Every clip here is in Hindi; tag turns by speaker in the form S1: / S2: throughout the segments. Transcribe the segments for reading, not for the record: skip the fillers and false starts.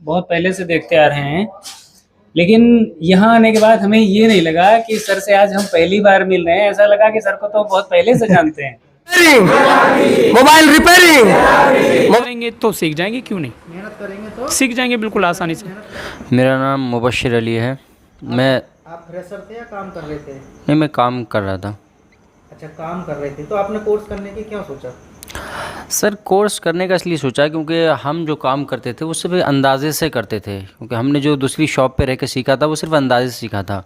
S1: बहुत पहले से देखते आ रहे हैं, लेकिन यहाँ आने के बाद हमें ये नहीं लगा कि सर से आज हम पहली बार मिल रहे हैं। ऐसा लगा कि सर को तो बहुत पहले से जानते हैं।
S2: मोबाइल रिपेयरिंग
S3: करेंगे तो सीख जाएंगे, क्यों नहीं,
S4: मेहनत करेंगे तो
S3: सीख जाएंगे बिल्कुल आसानी से।
S5: मेरा नाम मुबश्शिर अली है। मैं
S4: आप फ्रेशर थे या काम कर रहे थे?
S5: नहीं, मैं काम कर रहा था।
S4: अच्छा, काम कर रहे थे। तो आपने कोर्स करने की क्यों सोचा?
S5: सर, कोर्स करने का इसलिए सोचा क्योंकि हम जो काम करते थे वो सिर्फ अंदाजे से करते थे, क्योंकि हमने जो दूसरी शॉप पे रह के सीखा था वो सिर्फ अंदाजे से सीखा था।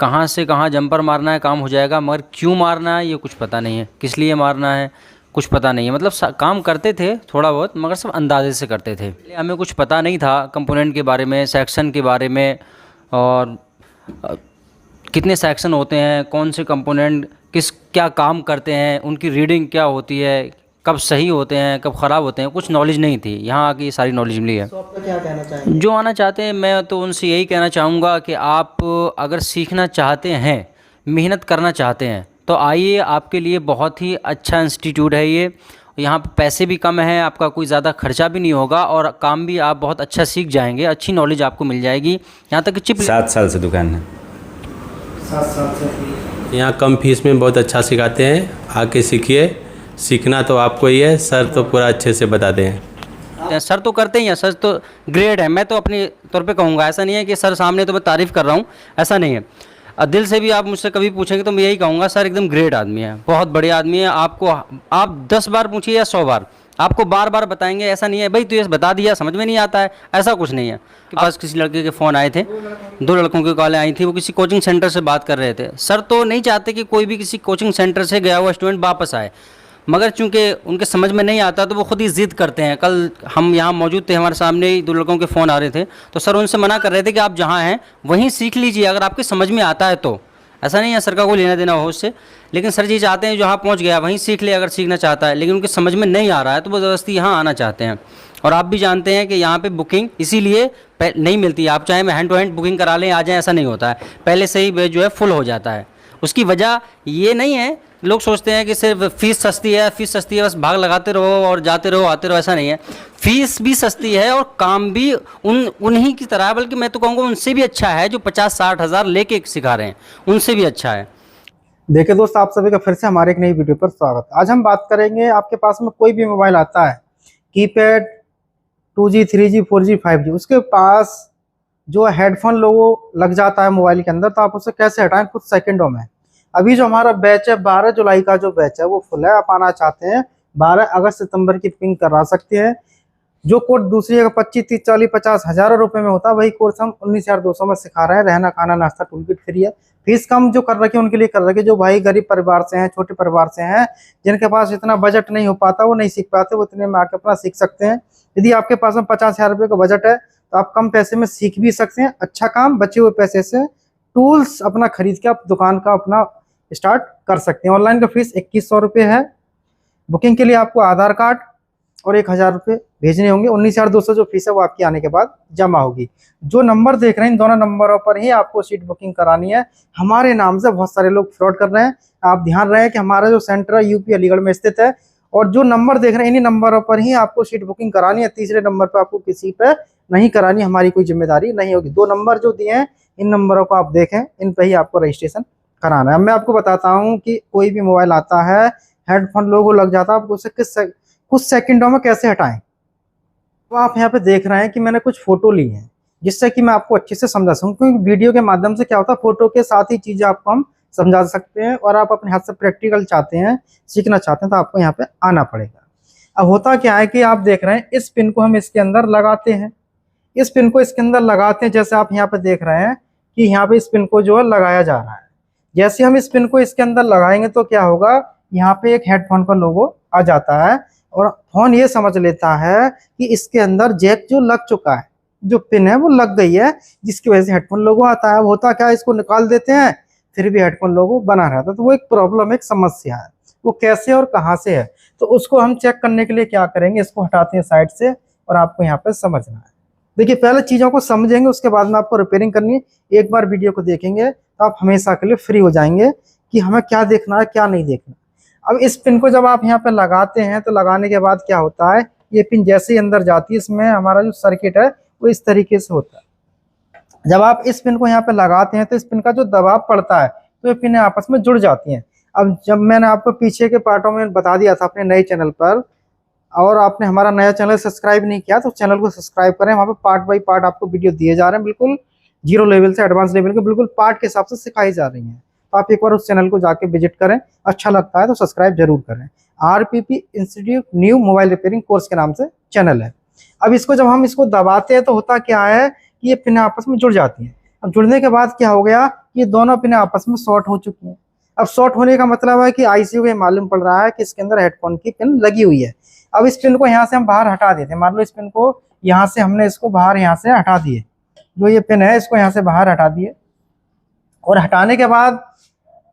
S5: कहाँ से कहाँ जंपर मारना है काम हो जाएगा, मगर क्यों मारना है ये कुछ पता नहीं है, किस लिए मारना है कुछ पता नहीं है। मतलब काम करते थे थोड़ा बहुत, मगर सब अंदाजे से करते थे। हमें कुछ पता नहीं था कंपोनेंट के बारे में, सेक्शन के बारे में, और कितने सेक्शन होते हैं, कौन से कंपोनेंट किस क्या काम करते हैं, उनकी रीडिंग क्या होती है, कब सही होते हैं कब ख़राब होते हैं, कुछ नॉलेज नहीं थी। यहाँ आके ये सारी नॉलेज मिली है।
S4: तो आप क्या कहना चाहेंगे?
S5: जो आना चाहते हैं मैं तो उनसे यही कहना चाहूँगा कि आप अगर सीखना चाहते हैं, मेहनत करना चाहते हैं, तो आइए। आपके लिए बहुत ही अच्छा इंस्टीट्यूट है ये। यहाँ पे पैसे भी कम हैं, आपका कोई ज़्यादा खर्चा भी नहीं होगा, और काम भी आप बहुत अच्छा सीख जाएंगे, अच्छी नॉलेज आपको मिल जाएगी। यहाँ तक कि चिप
S6: 7 साल से दुकान है।
S4: 7 साल से।
S7: यहाँ कम फीस में बहुत अच्छा सिखाते हैं, आके सीखिए। सीखना तो आपको ही है, सर तो पूरा अच्छे से बताते हैं।
S5: सर तो करते ही हैं, सर तो ग्रेट है। मैं तो अपने तौर पे कहूँगा, ऐसा नहीं है कि सर सामने तो मैं तारीफ़ कर रहा हूँ, ऐसा नहीं है। दिल से भी आप मुझसे कभी पूछेंगे तो मैं यही कहूँगा, सर एकदम ग्रेट आदमी है, बहुत बढ़िया आदमी है। आपको आप 10 बार पूछिए या 100 बार, आपको बार बार बताएंगे। ऐसा नहीं है भाई तू ये बता दिया समझ में नहीं आता है, ऐसा कुछ नहीं है। के पास किसी लड़के के फ़ोन आए थे, 2 लड़कों की कॉलें आई थी, वो किसी कोचिंग सेंटर से बात कर रहे थे। सर तो नहीं चाहते कि कोई भी किसी कोचिंग सेंटर से गया हुआ स्टूडेंट वापस आए, मगर चूंकि उनके समझ में नहीं आता तो वो खुद ही ज़िद करते हैं। कल हम यहाँ मौजूद थे, हमारे सामने ही 2 लड़कों के फ़ोन आ रहे थे, तो सर उनसे मना कर रहे थे कि आप जहाँ हैं वहीं सीख लीजिए, अगर आपके समझ में आता है तो। ऐसा नहीं है सर का कोई लेना देना हो उससे, लेकिन सर जी चाहते हैं जहाँ पहुँच गया वहीं सीख ले, अगर सीखना चाहता है। लेकिन उनके समझ में नहीं आ रहा है तो वो ज़बरदस्ती यहाँ आना चाहते हैं। और आप भी जानते हैं कि यहाँ पे बुकिंग इसीलिए नहीं मिलती। आप चाहे हैंड टू हैंड बुकिंग करा लें आ जाएँ, ऐसा नहीं होता है, पहले से ही वे जो है फुल हो जाता है। उसकी वजह ये नहीं है, लोग सोचते हैं कि सिर्फ फ़ीस सस्ती है, फ़ीस सस्ती है बस भाग लगाते रहो और जाते रहो आते रहो, ऐसा नहीं है। फ़ीस भी सस्ती है और काम भी उन्हीं की तरह है, बल्कि मैं तो कहूँगा उनसे भी अच्छा है जो 50-60 हज़ार लेके सिखा रहे हैं, उनसे भी अच्छा है।
S4: देखिए दोस्त, आप सभी का फिर से हमारे एक नई वीडियो पर स्वागत। आज हम बात करेंगे, आपके पास में कोई भी मोबाइल आता है, keypad 2G 3G 4G 5G, उसके पास जो हेडफोन लोगो लग जाता है मोबाइल के अंदर, तो आप उसे कैसे हटाएं कुछ सेकंडों में। अभी जो हमारा बैच है 12 जुलाई का जो बैच है वो फुल है। आप आना चाहते हैं 12 अगस्त सितंबर की बुकिंग करा सकते हैं। जो कोर्स दूसरी जगह 25, 30, 40, 50 हज़ारों रुपए में होता है, वही कोर्स हम 19,200 में सिखा रहे हैं। रहना खाना नाश्ता टूल किट फ्री है। फीस कम जो कर रखी है उनके लिए कर रखी है, जो भाई गरीब परिवार से हैं, छोटे परिवार से हैं, जिनके पास इतना बजट नहीं हो पाता, वो नहीं सीख पाते, वो इतने में आके अपना सीख सकते हैं। यदि आपके पास में 50,000 रुपये का बजट है तो आप कम पैसे में सीख भी सकते हैं अच्छा काम। बचे हुए पैसे से टूल्स अपना खरीद के आप दुकान का अपना स्टार्ट कर सकते हैं। ऑनलाइन का फीस 2100 रुपये है। बुकिंग के लिए आपको आधार कार्ड और 1000 रुपये भेजने होंगे। 19,200 जो फीस है वो आपकी आने के बाद जमा होगी। जो नंबर देख रहे हैं इन दोनों नंबरों पर ही आपको सीट बुकिंग करानी है। हमारे नाम से बहुत सारे लोग फ्रॉड कर रहे हैं, आप ध्यान रहे कि हमारा जो सेंटर है यूपी अलीगढ़ में स्थित है, और जो नंबर देख रहे हैं इन्हीं नंबरों पर ही आपको सीट बुकिंग करानी है। तीसरे नंबर पर आपको किसी पे नहीं करानी, हमारी कोई जिम्मेदारी नहीं होगी। 2 नंबर जो दिए हैं इन नंबरों को आप देखें, इन पर ही आपको रजिस्ट्रेशन कराना है। अब मैं आपको बताता हूँ कि कोई भी मोबाइल आता है, हेडफोन लोगो लग जाता है, आपको उसे कुछ सेकंडों में कैसे हटाएं। तो आप यहाँ पे देख रहे हैं कि मैंने कुछ फोटो ली हैं, जिससे कि मैं आपको अच्छे से समझा सकूँ, क्योंकि वीडियो के माध्यम से क्या होता है, फोटो के साथ ही चीज़ें आपको हम समझा सकते हैं। और आप अपने हाथ से प्रैक्टिकल चाहते हैं, सीखना चाहते हैं, तो आपको यहाँ पे आना पड़ेगा। अब होता क्या है कि आप देख रहे हैं इस पिन को हम इसके अंदर लगाते हैं, इस पिन को इसके अंदर लगाते हैं। जैसे आप यहाँ पे देख रहे हैं कि यहाँ पे इस पिन को जो है लगाया जा रहा है। जैसे हम इस पिन को इसके अंदर लगाएंगे तो क्या होगा, यहाँ पे एक हेडफोन का लोगो आ जाता है, और फोन ये समझ लेता है कि इसके अंदर जैक जो लग चुका है, जो पिन है वो लग गई है, जिसकी वजह से हेडफोन लोगो आता है। अब होता क्या है, इसको निकाल देते हैं फिर भी हेडफोन लोगो बना रहता है। तो वो एक प्रॉब्लम, एक समस्या है, वो कैसे और कहाँ से है, तो उसको हम चेक करने के लिए क्या करेंगे, इसको हटाते हैं साइड से, और आपको यहाँ पे समझना है। देखिए, पहले चीज़ों को समझेंगे, उसके बाद में आपको रिपेयरिंग करनी है। एक बार वीडियो को देखेंगे तो आप हमेशा के लिए फ्री हो जाएंगे कि हमें क्या देखना है क्या नहीं देखना। अब इस पिन को जब आप यहाँ पे लगाते हैं तो लगाने के बाद क्या होता है, ये पिन जैसे ही अंदर जाती है, इसमें हमारा जो सर्किट है वो इस तरीके से होता है। जब आप इस पिन को यहाँ पे लगाते हैं तो इस पिन का जो दबाव पड़ता है तो ये पिनें आपस में जुड़ जाती हैं। अब जब मैंने आपको पीछे के पार्टों में बता दिया था अपने नए चैनल पर, और आपने हमारा नया चैनल सब्सक्राइब नहीं किया तो चैनल को सब्सक्राइब करें। वहाँ पे पार्ट बाई पार्ट आपको वीडियो दिए जा रहे हैं, बिल्कुल जीरो लेवल से एडवांस लेवल के बिल्कुल पार्ट के हिसाब से सिखाई जा रही हैं। तो आप एक बार उस चैनल को जाके विजिट करें, अच्छा लगता है तो सब्सक्राइब जरूर करें। RPP institute new mobile repairing course के नाम से चैनल है। अब इसको जब हम इसको दबाते हैं तो होता क्या है कि ये पिनें आपस में जुड़ जाती हैं। अब जुड़ने के बाद क्या हो गया, ये दोनों पिनें आपस में शॉर्ट हो चुकी हैं। अब शॉर्ट होने का मतलब है कि IC को ये मालूम पड़ रहा है कि इसके अंदर हेडफोन की पिन लगी हुई है। अब इस पिन को यहाँ से हम बाहर हटा देते हैं। मान लो इस पिन को यहाँ से हमने इसको बाहर यहाँ से हटा दिए, जो ये पिन है इसको यहाँ से बाहर हटा दिए, और हटाने के बाद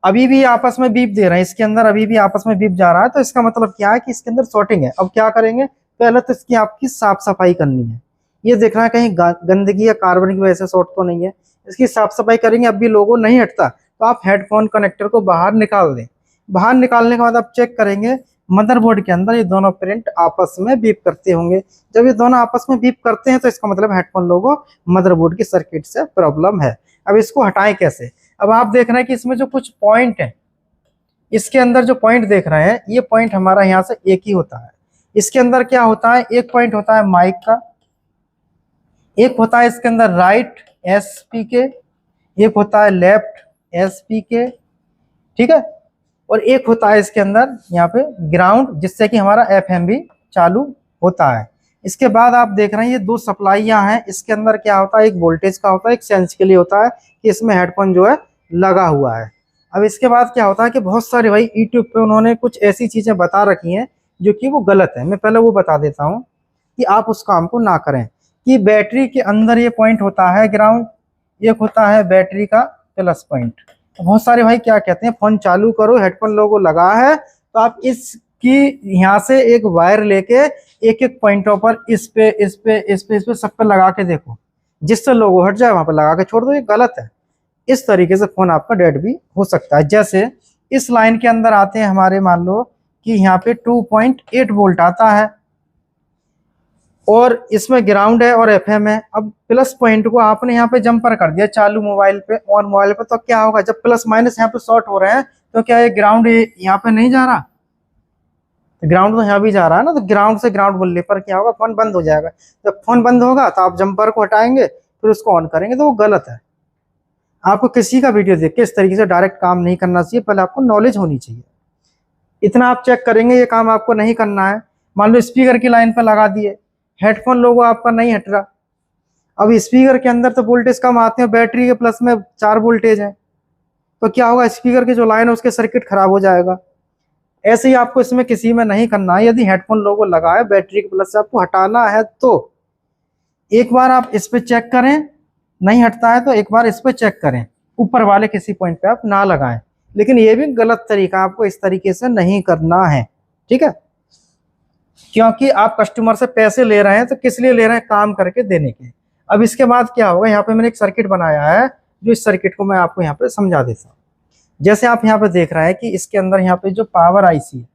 S4: अभी भी आपस में बीप दे रहे हैं, इसके अंदर अभी भी आपस में बीप जा रहा है। तो इसका मतलब क्या है कि इसके अंदर शॉर्टिंग है। अब क्या करेंगे, पहले तो इसकी आपकी साफ सफाई करनी है। ये देखना है कहीं गंदगी या कार्बन की वजह से शॉर्ट तो नहीं है, इसकी साफ सफाई करेंगे। अब भी लोगो नहीं हटता तो आप हेडफोन कनेक्टर को बाहर निकाल दें। बाहर निकालने के बाद आप चेक करेंगे मदरबोर्ड के अंदर ये दोनों प्रिंट आपस में बीप करते होंगे। जब ये दोनों आपस में बीप करते हैं तो इसका मतलब हेडफोन लोगो मदरबोर्ड की सर्किट से प्रॉब्लम है। अब इसको हटाएं कैसे। अब आप देख रहे हैं कि इसमें जो कुछ पॉइंट है, इसके अंदर जो पॉइंट देख रहे हैं ये पॉइंट हमारा यहाँ से एक ही होता है। इसके अंदर क्या होता है, एक पॉइंट होता है माइक का, एक होता है इसके अंदर राइट SPK, एक होता है लेफ्ट SPK, ठीक है, और एक होता है इसके अंदर यहाँ पे ग्राउंड, जिससे कि हमारा FM भी चालू होता है। इसके बाद आप देख रहे हैं ये दो सप्लाईयाँ हैं। इसके अंदर क्या होता है, एक वोल्टेज का होता है, एक सेंस के लिए होता है कि इसमें हेडफोन जो है लगा हुआ है। अब इसके बाद क्या होता है कि बहुत सारे भाई यूट्यूब पे उन्होंने कुछ ऐसी चीज़ें बता रखी हैं जो कि वो गलत है। मैं पहले वो बता देता हूँ कि आप उस काम को ना करें। कि बैटरी के अंदर ये पॉइंट होता है ग्राउंड, एक होता है बैटरी का प्लस पॉइंट। बहुत सारे भाई क्या कहते हैं, फोन चालू करो हेडफोन लोगो लगा है तो आप इसकी यहाँ से एक वायर लेके एक एक पॉइंटों पर इस पे सब पे लगा के देखो, जिससे लोगो हट जाए वहां पर लगा के छोड़ दो। ये गलत है। इस तरीके से फोन आपका डेड भी हो सकता है। जैसे इस लाइन के अंदर आते हैं हमारे, मान लो कि यहाँ पे 2.8 वोल्ट आता है और इसमें ग्राउंड है और FM है। अब प्लस पॉइंट को आपने यहाँ पे जंपर कर दिया चालू मोबाइल पे, ऑन मोबाइल पे, तो क्या होगा, जब प्लस माइनस यहाँ पे शॉर्ट हो रहे हैं तो क्या ये ग्राउंड यहाँ पे नहीं जा रहा, तो ग्राउंड तो यहाँ भी जा रहा है ना। तो ग्राउंड से ग्राउंड बोलने पर क्या होगा, फोन बंद हो जाएगा। जब फोन बंद होगा तो आप जंपर को हटाएंगे फिर उसको ऑन करेंगे, तो वो गलत है। आपको किसी का वीडियो देख के इस तरीके से डायरेक्ट काम नहीं करना चाहिए, पहले आपको नॉलेज होनी चाहिए। इतना आप चेक करेंगे, ये काम आपको नहीं करना है। मान लो स्पीकर की लाइन पर लगा दिए, हेडफोन लोगो आपका नहीं हट रहा। अब स्पीकर के अंदर तो वोल्टेज कम आते हैं, बैटरी के प्लस में 4 वोल्टेज है, तो क्या होगा, स्पीकर की जो लाइन है उसके सर्किट खराब हो जाएगा। ऐसे ही आपको इसमें किसी में नहीं करना है। यदि हेडफोन लोगो लगा है, बैटरी के प्लस से आपको हटाना है तो एक बार आप इस पे चेक करें, नहीं हटता है तो एक बार इस पे चेक करें, ऊपर वाले किसी पॉइंट पे आप ना लगाएं। लेकिन ये भी गलत तरीका, आपको इस तरीके से नहीं करना है, ठीक है, क्योंकि आप कस्टमर से पैसे ले रहे हैं तो किस लिए ले रहे हैं, काम करके देने के। अब इसके बाद क्या होगा, यहाँ पे मैंने एक सर्किट बनाया है, जो इस सर्किट को मैं आपको यहाँ पे समझा देता हूँ। जैसे आप यहाँ पे देख रहे हैं कि इसके अंदर यहाँ पे जो पावर IC है,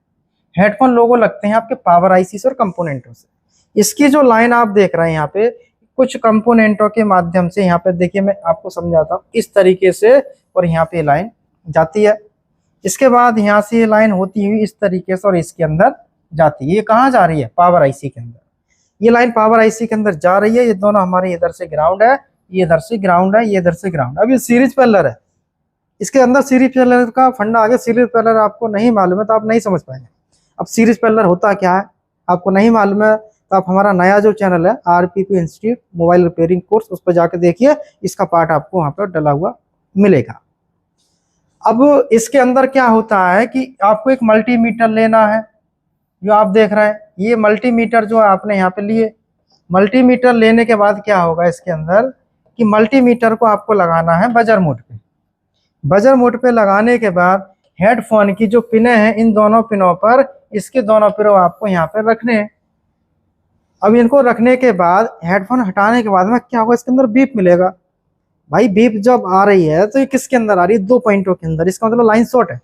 S4: हेडफोन लोगो लगते हैं आपके पावर IC से और कंपोनेंटों से। इसकी जो लाइन आप देख रहे हैं यहाँ पे कुछ कंपोनेंटों के माध्यम से, यहाँ पे देखिए मैं आपको समझाता हूँ, इस तरीके से, और यहाँ पे लाइन जाती है। इसके बाद यहाँ से ये लाइन होती हुई इस तरीके से और इसके अंदर जाती है। ये कहाँ जा रही है, पावर IC के अंदर। ये लाइन पावर IC के अंदर जा रही है। ये दोनों हमारे इधर से ग्राउंड है, ये इधर से ग्राउंड है, ये इधर से ग्राउंड। अब ये सीरीज पैरेलल है, इसके अंदर सीरीज पैरेलल का फंडा आ गया। सीरीज पैरेलल आपको नहीं मालूम है तो आप नहीं समझ पाएंगे। अब सीरीज पैरेलल होता क्या है आपको नहीं मालूम है तो आप हमारा नया जो चैनल है RPP institute mobile repairing course, उस पर जाके देखिए, इसका पार्ट आपको वहाँ पर डला हुआ मिलेगा। अब इसके अंदर क्या होता है कि आपको एक मल्टीमीटर लेना है, जो आप देख रहे हैं ये मल्टीमीटर जो आपने यहाँ पे लिए। मल्टीमीटर लेने के बाद क्या होगा इसके अंदर कि मल्टीमीटर को आपको लगाना है बजर मोड पे। बजर मोड पे लगाने के बाद हेडफोन की जो पिनें हैं, इन दोनों पिनों पर, इसके दोनों पिनों आपको यहाँ पे रखने हैं। अब इनको रखने के बाद हेडफोन हटाने के बाद में क्या होगा, इसके अंदर बीप मिलेगा। भाई बीप जब आ रही है तो ये किसके अंदर आ रही है, 2 पॉइंटों के अंदर, इसका मतलब लाइन शॉर्ट है।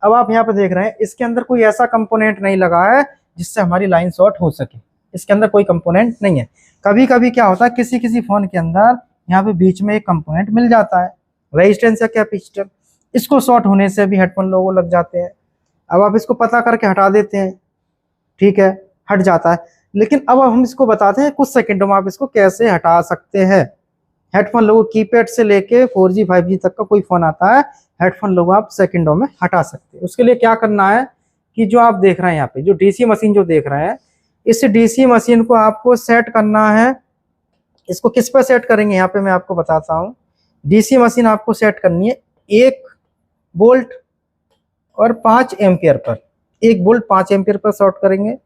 S4: अब आप यहाँ पे देख रहे हैं इसके अंदर कोई ऐसा कंपोनेंट नहीं लगा है जिससे हमारी लाइन शॉर्ट हो सके। इसके अंदर कोई कंपोनेंट नहीं है। कभी कभी क्या होता है, किसी किसी फ़ोन के अंदर यहाँ पे बीच में एक कंपोनेंट मिल जाता है, रेजिस्टेंस या कैपेसिटर, इसको शॉर्ट होने से भी हेडफोन लोगो लग जाते हैं। अब आप इसको पता करके हटा देते हैं, ठीक है, हट जाता है। लेकिन अब हम इसको बताते हैं कुछ सेकंडों में आप इसको कैसे हटा सकते हैं। हेडफोन लोगो कीपैड से लेके 4G 5G तक का कोई फ़ोन आता है, हेडफोन लोगो आप सेकंडों में हटा सकते हैं। उसके लिए क्या करना है कि जो आप देख रहे हैं यहाँ पे, जो डीसी मशीन जो देख रहे हैं, इस डीसी मशीन को आपको सेट करना है। इसको किस पर सेट करेंगे यहाँ पे मैं आपको बताता हूँ। डीसी मशीन आपको सेट करनी है 1 वोल्ट और 5 ampere per, 1 volt 5 ampere per short करेंगे।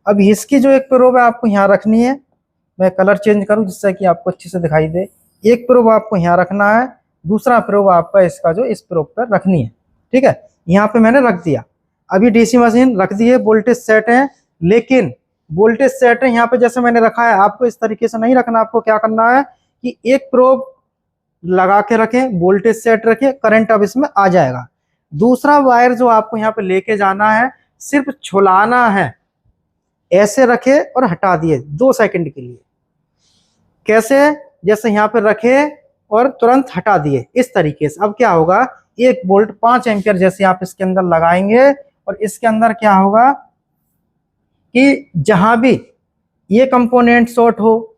S4: अब इसकी जो एक प्रोब है आपको यहाँ रखनी है, मैं कलर चेंज करूँ जिससे कि आपको अच्छे से दिखाई दे। एक प्रोब आपको यहाँ रखना है, दूसरा प्रोब आपका इसका जो इस प्रोब पर रखनी है, ठीक है। यहाँ पे मैंने रख दिया, अभी डीसी मशीन रख दी है, वोल्टेज सेट है, लेकिन वोल्टेज सेट है यहाँ पे जैसे मैंने रखा है, आपको इस तरीके से नहीं रखना। आपको क्या करना है कि एक प्रोब लगा के रखें, वोल्टेज सेट रखें, करंट अब इसमें आ जाएगा। दूसरा वायर जो आपको यहाँ पे लेके जाना है, सिर्फ छुलाना है, ऐसे रखे और हटा दिए 2 सेकंड के लिए। कैसे? जैसे यहाँ पे रखे और तुरंत हटा दिए, इस तरीके से। अब क्या होगा, 1 वोल्ट 5 एम्पियर जैसे आप इसके अंदर लगाएंगे और इसके अंदर क्या होगा कि जहां भी ये कंपोनेंट शॉर्ट हो,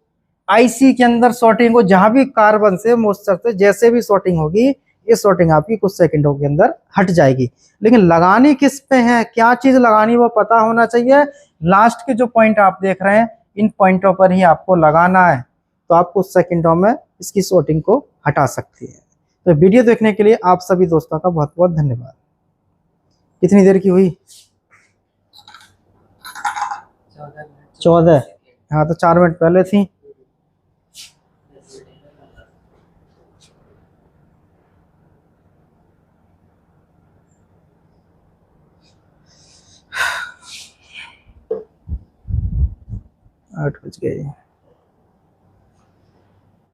S4: आईसी के अंदर शॉर्टिंग हो, जहां भी कार्बन से मॉइस्चर से जैसे भी शॉर्टिंग होगी, ये शॉर्टिंग आपकी कुछ सेकंडों के अंदर हट जाएगी। लेकिन लगानी किस पे है, क्या चीज लगानी वो पता होना चाहिए। लास्ट के जो पॉइंट आप देख रहे हैं, इन पॉइंटों पर ही आपको लगाना है, तो आप कुछ सेकंडों में इसकी शॉर्टिंग को हटा सकती है। तो वीडियो देखने के लिए आप सभी दोस्तों का बहुत बहुत धन्यवाद। कितनी देर की हुई? 14। हाँ, तो 4 मिनट पहले थी। आठ बज गए।